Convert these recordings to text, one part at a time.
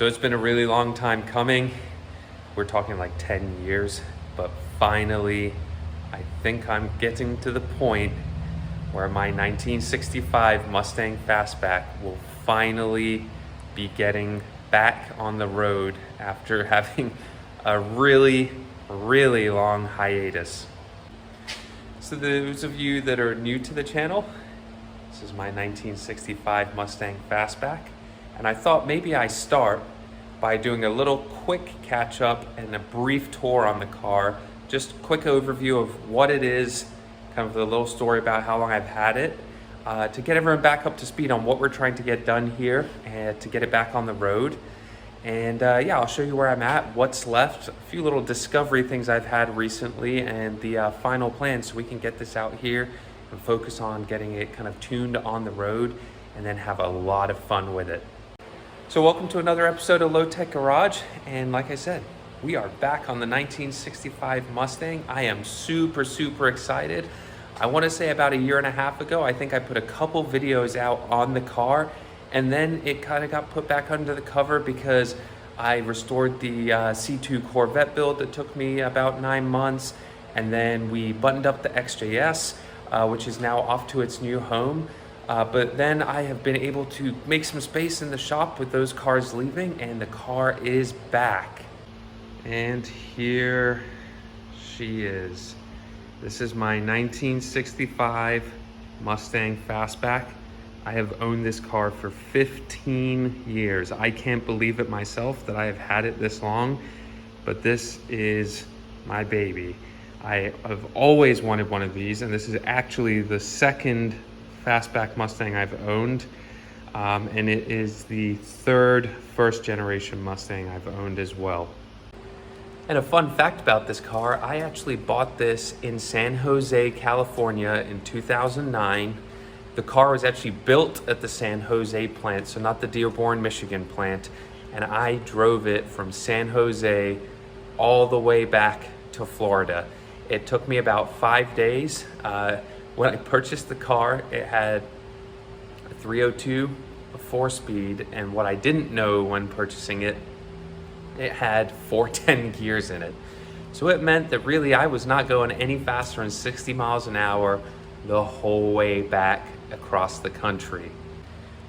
So it's been a really long time coming. We're talking like 10 years, but finally, I think I'm getting to the point where my 1965 Mustang Fastback will finally be getting back on the road after having a really long hiatus. So those of you that are new to the channel, this is my 1965 Mustang Fastback, and I thought maybe I start by doing a little quick catch up and a brief tour on the car, just a quick overview of what it is, kind of a little story about how long I've had it, to get everyone back up to speed on what we're trying to get done here and to get it back on the road. And yeah, I'll show you where I'm at, what's left, a few little discovery things I've had recently, and the final plan so we can get this out here and focus on getting it kind of tuned on the road and then have a lot of fun with it. So welcome to another episode of Low Tech Garage, and like I said, we are back on the 1965 Mustang. I am super excited. I want to say about a year and a half ago, I think I put a couple videos out on the car, and then it kind of got put back under the cover because I restored the C2 Corvette build that took me about 9 months, and then we buttoned up the XJS, which is now off to its new home. But then I have been able to make some space in the shop with those cars leaving, and the car is back. And here she is. This is my 1965 Mustang Fastback. I have owned this car for 15 years. I can't believe it myself that I have had it this long, but this is my baby. I have always wanted one of these, and this is actually the second Fastback Mustang I've owned, and it is the third first generation Mustang I've owned as well. And a fun fact about this car, I actually bought this in San Jose, California in 2009. The car was actually built at the San Jose plant, so not the Dearborn, Michigan plant, and I drove it from San Jose all the way back to Florida. It took me about 5 days. When I purchased the car, it had a 302, a 4-speed, and what I didn't know when purchasing it, it had 410 gears in it. So it meant that really I was not going any faster than 60 miles an hour the whole way back across the country.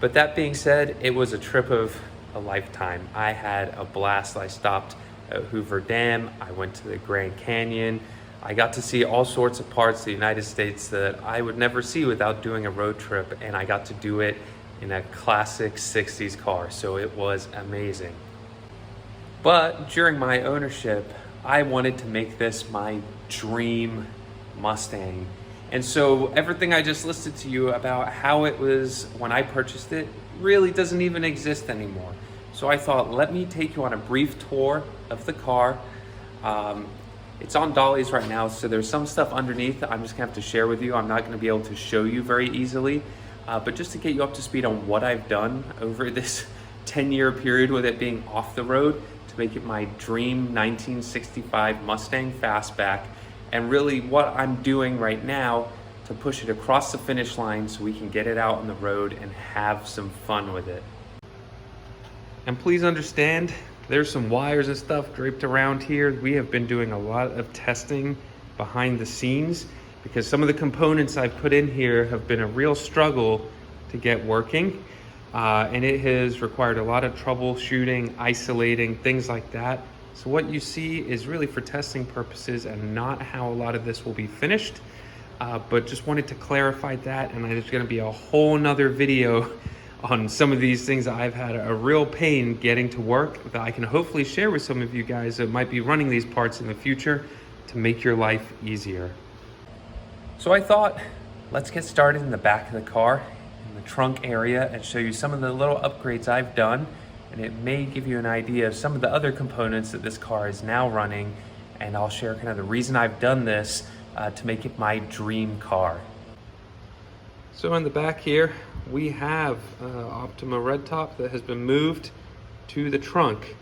But that being said, it was a trip of a lifetime. I had a blast. I stopped at Hoover Dam, I went to the Grand Canyon. I got to see all sorts of parts of the United States that I would never see without doing a road trip, and I got to do it in a classic 60s car, so it was amazing. But during my ownership, I wanted to make this my dream Mustang. And so everything I just listed to you about how it was when I purchased it really doesn't even exist anymore. So I thought, let me take you on a brief tour of the car. It's on dollies right now, so there's some stuff underneath that I'm just gonna have to share with you. I'm not gonna be able to show you very easily, but just to get you up to speed on what I've done over this 10-year period with it being off the road to make it my dream 1965 Mustang Fastback, and really what I'm doing right now to push it across the finish line so we can get it out on the road and have some fun with it. And please understand, there's some wires and stuff draped around here. We have been doing a lot of testing behind the scenes because some of the components I've put in here have been a real struggle to get working. And it has required a lot of troubleshooting, isolating, things like that. So what you see is really for testing purposes and not how a lot of this will be finished. But just wanted to clarify that, and there's gonna be a whole nother video on some of these things that I've had a real pain getting to work that I can hopefully share with some of you guys that might be running these parts in the future to make your life easier. So I thought, let's get started in the back of the car, in the trunk area, and show you some of the little upgrades I've done, and it may give you an idea of some of the other components that this car is now running, and I'll share kind of the reason I've done this to make it my dream car. So in the back here, we have Optima red top that has been moved to the trunk.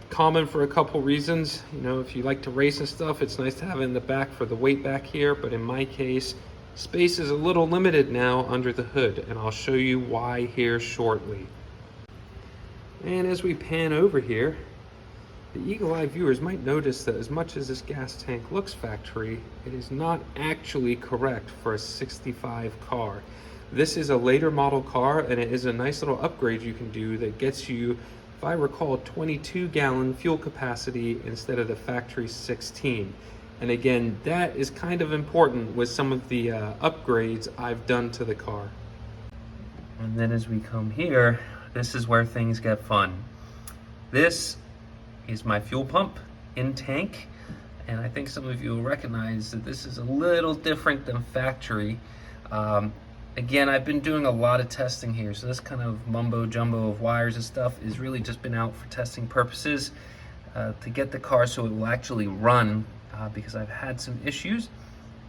Common for a couple reasons. You know, if you like to race and stuff, it's nice to have it in the back for the weight back here, but in my case, space is a little limited now under the hood, and I'll show you why here shortly. And as we pan over here, the eagle-eye viewers might notice that as much as this gas tank looks factory, it is not actually correct for a 65 car. This is a later model car, and it is a nice little upgrade you can do that gets you, if I recall, 22-gallon fuel capacity instead of the factory 16. And again, that is kind of important with some of the upgrades I've done to the car. And then as we come here, this is where things get fun. This is my fuel pump in tank, and I think some of you will recognize that this is a little different than factory. Again, I've been doing a lot of testing here, so this kind of mumbo jumbo of wires and stuff has really just been out for testing purposes to get the car so it will actually run, because I've had some issues.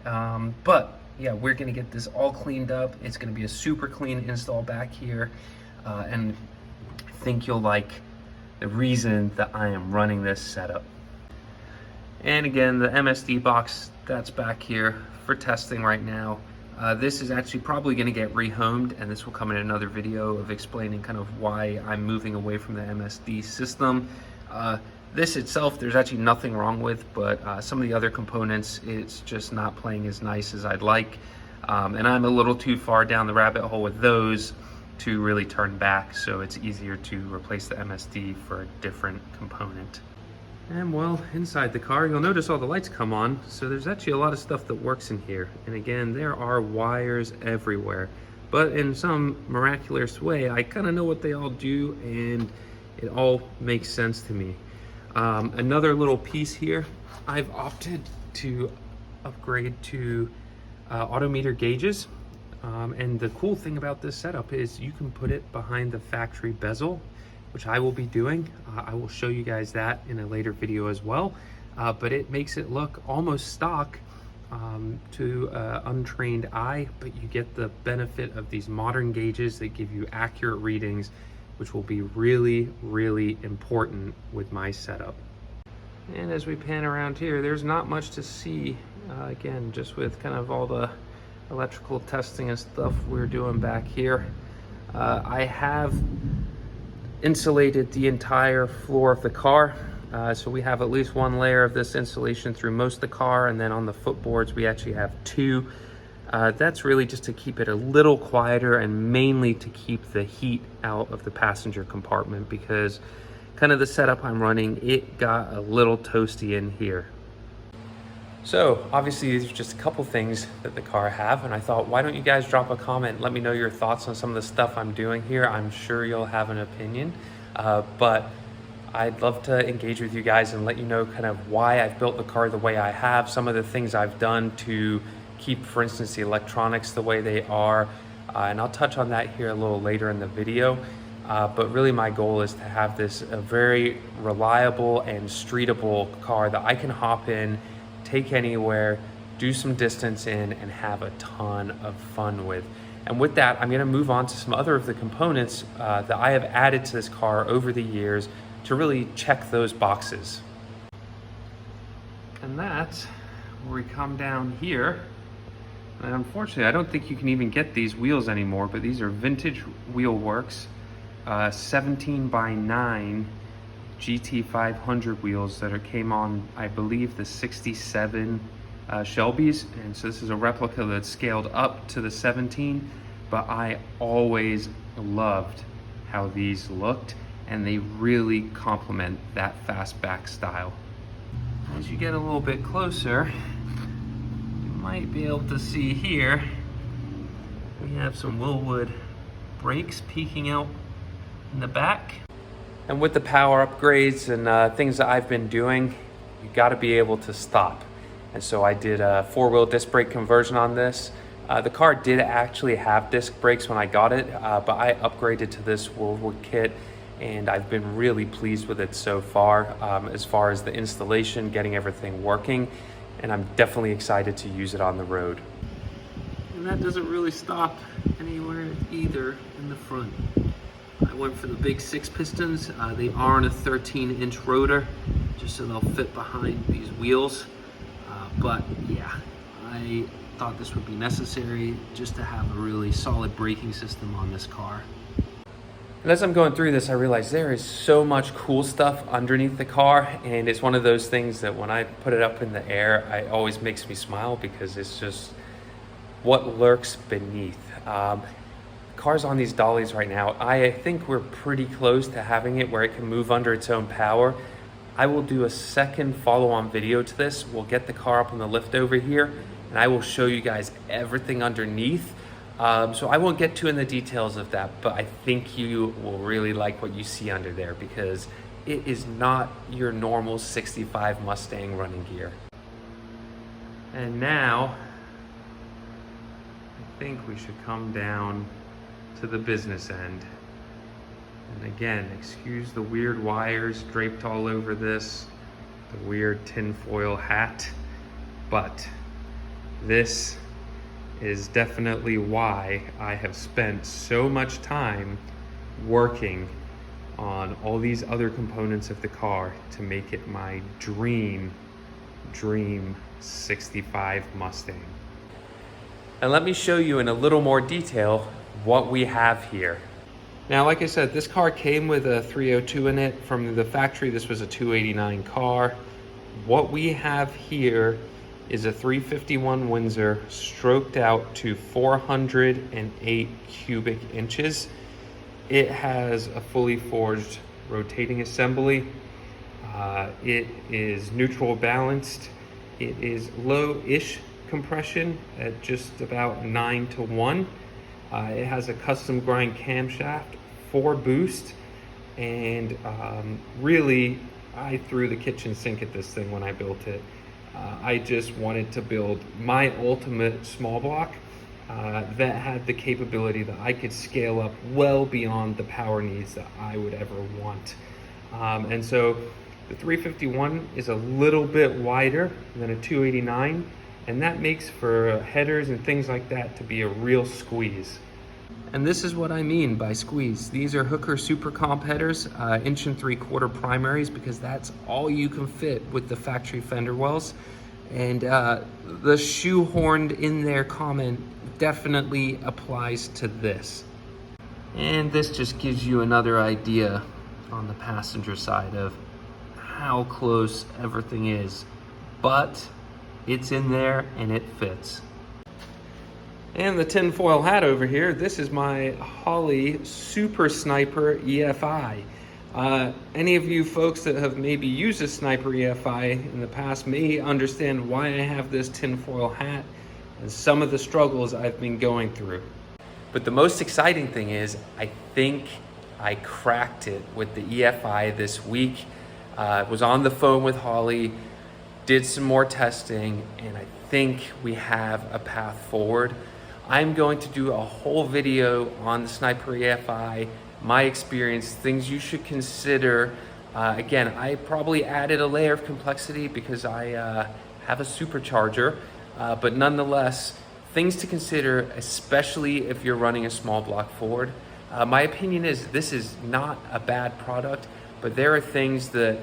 But yeah, we're gonna get this all cleaned up. It's gonna be a super clean install back here, and I think you'll like the reason that I am running this setup. And again, the MSD box, that's back here for testing right now. This is actually probably gonna get rehomed, and this will come in another video of explaining kind of why I'm moving away from the MSD system. This itself, there's actually nothing wrong with, but some of the other components, it's just not playing as nice as I'd like. And I'm a little too far down the rabbit hole with those to really turn back, so it's easier to replace the MSD for a different component. And well, inside the car, you'll notice all the lights come on, so there's actually a lot of stuff that works in here. And again, there are wires everywhere, but in some miraculous way, I kind of know what they all do, and it all makes sense to me. Another little piece here, I've opted to upgrade to autometer gauges. And the cool thing about this setup is you can put it behind the factory bezel, which I will be doing. I will show you guys that in a later video as well. But it makes it look almost stock to an untrained eye, but you get the benefit of these modern gauges that give you accurate readings, which will be really, really important with my setup. And as we pan around here, there's not much to see. Again, just with kind of all the electrical testing and stuff we're doing back here. I have insulated the entire floor of the car. So we have at least one layer of this insulation through most of the car, and then on the footboards we actually have two. That's really just to keep it a little quieter and mainly to keep the heat out of the passenger compartment, because kind of the setup I'm running, it got a little toasty in here. So obviously these are just a couple things that the car have, and I thought, why don't you guys drop a comment, let me know your thoughts on some of the stuff I'm doing here. I'm sure you'll have an opinion, but I'd love to engage with you guys and let you know kind of why I've built the car the way I have, some of the things I've done to keep, for instance, the electronics the way they are, and I'll touch on that here a little later in the video. But really my goal is to have this a very reliable and streetable car that I can hop in, take anywhere, do some distance in, and have a ton of fun with. And with that, I'm gonna move on to some other of the components that I have added to this car over the years to really check those boxes. And that's where we come down here. And unfortunately, I don't think you can even get these wheels anymore, but these are vintage wheel works, 17x9 GT500 wheels that came on, I believe, the 67 Shelbys. And so this is a replica that's scaled up to the 17, but I always loved how these looked, and they really complement that fastback style. As you get a little bit closer, you might be able to see here, we have some Willwood brakes peeking out in the back. And with the power upgrades and things that I've been doing, you gotta be able to stop. And so I did a four-wheel disc brake conversion on this. The car did actually have disc brakes when I got it, but I upgraded to this Willwood kit, and I've been really pleased with it so far as the installation, getting everything working, and I'm definitely excited to use it on the road. And that doesn't really stop anywhere either in the front. I went for the big 6 pistons. They are on a 13-inch rotor, just so they'll fit behind these wheels. But yeah, I thought this would be necessary just to have a really solid braking system on this car. And as I'm going through this, I realize there is so much cool stuff underneath the car, and it's one of those things that when I put it up in the air, it always makes me smile because it's just what lurks beneath. Cars on these dollies right now, I think we're pretty close to having it where it can move under its own power. I will do a second follow-on video to this. We'll get the car up on the lift over here, and I will show you guys everything underneath. So I won't get too in the details of that, but I think you will really like what you see under there because it is not your normal 65 Mustang running gear. And now, I think we should come down to the business end. And again, excuse the weird wires draped all over this, the weird tinfoil hat, but this is definitely why I have spent so much time working on all these other components of the car to make it my dream 65 Mustang. And let me show you in a little more detail what we have here. Now, like I said, this car came with a 302 in it from the factory. This was a 289 car. What we have here is a 351 Windsor stroked out to 408 cubic inches. It has a fully forged rotating assembly. It is neutral balanced. It is low-ish compression at just about 9-to-1. It has a custom grind camshaft, 4 boost, and really, I threw the kitchen sink at this thing when I built it. I just wanted to build my ultimate small block that had the capability that I could scale up well beyond the power needs that I would ever want. And so the 351 is a little bit wider than a 289, and that makes for headers and things like that to be a real squeeze. And this is what I mean by squeeze. These are Hooker Super Comp headers, 1 3/4 primaries, because that's all you can fit with the factory fender wells. And the shoehorned in there comment definitely applies to this. And this just gives you another idea on the passenger side of how close everything is. But it's in there and it fits. And the tinfoil hat over here, this is my Holley Super Sniper EFI. Any of you folks that have maybe used a Sniper EFI in the past may understand why I have this tinfoil hat and some of the struggles I've been going through. But the most exciting thing is, I think I cracked it with the EFI this week. Was on the phone with Holley, did some more testing, and I think we have a path forward. I'm going to do a whole video on the Sniper EFI, my experience, things you should consider. Again, I probably added a layer of complexity because I have a supercharger, but nonetheless, things to consider, especially if you're running a small block Ford. My opinion is this is not a bad product, but there are things that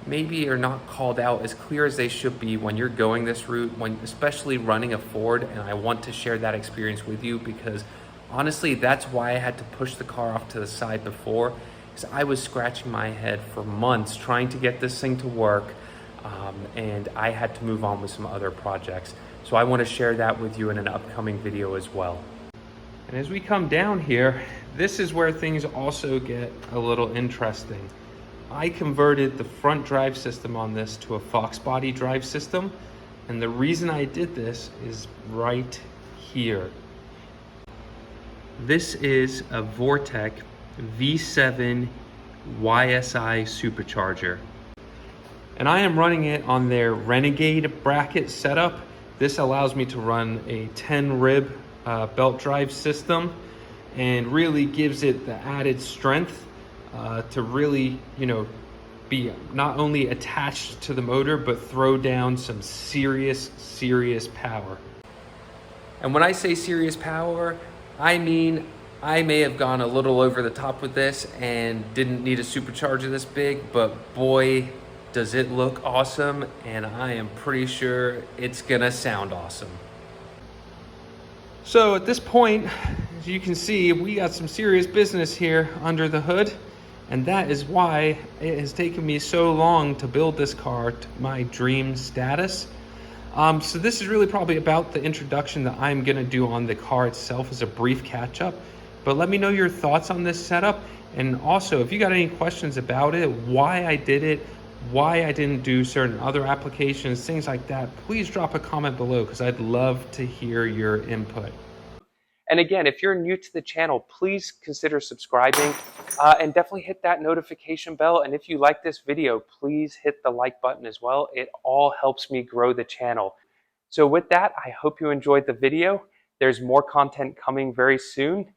maybe are not called out as clear as they should be when you're going this route, when especially running a Ford, and I want to share that experience with you because honestly, that's why I had to push the car off to the side before, because I was scratching my head for months trying to get this thing to work, and I had to move on with some other projects. So I want to share that with you in an upcoming video as well. And as we come down here, this is where things also get a little interesting. I converted the front drive system on this to a Fox body drive system, and the reason I did this is right here. This is a Vortec V7 YSI supercharger, and I am running it on their Renegade bracket setup. This allows me to run a 10 rib belt drive system and really gives it the added strength to really, be not only attached to the motor, but throw down some serious power. And when I say serious power, I mean, I may have gone a little over the top with this and didn't need a supercharger this big, but boy, does it look awesome, and I am pretty sure it's gonna sound awesome. So at this point, As you can see, we got some serious business here under the hood, and that is why it has taken me so long to build this car to my dream status. So this is really probably about the introduction that I'm gonna do on the car itself as a brief catch up. But let me know your thoughts on this setup. And also, if you got any questions about it, why I did it, why I didn't do certain other applications, things like that, please drop a comment below because I'd love to hear your input. And again, if you're new to the channel, please consider subscribing and definitely hit that notification bell. And if you like this video, please hit the like button as well. It all helps me grow the channel. So with that, I hope you enjoyed the video. There's more content coming very soon.